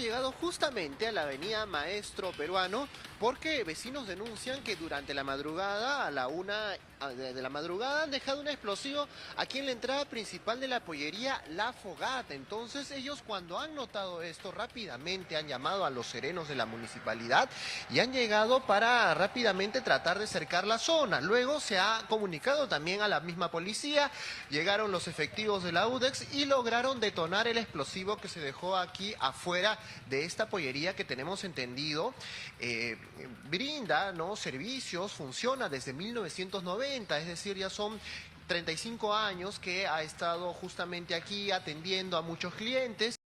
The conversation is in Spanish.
Llegado justamente a la avenida Maestro Peruano porque vecinos denuncian que durante la madrugada, a la una de la madrugada, han dejado un explosivo aquí en la entrada principal de la pollería La Fogata. Entonces ellos, cuando han notado esto, rápidamente han llamado a los serenos de la municipalidad y han llegado para rápidamente tratar de cercar la zona. Luego se ha comunicado también a la misma policía, llegaron los efectivos de la UDEX y lograron detonar el explosivo que se dejó aquí afuera de esta pollería, que tenemos entendido brinda, ¿no?, servicios, funciona desde 1990, es decir, ya son 35 años que ha estado justamente aquí atendiendo a muchos clientes.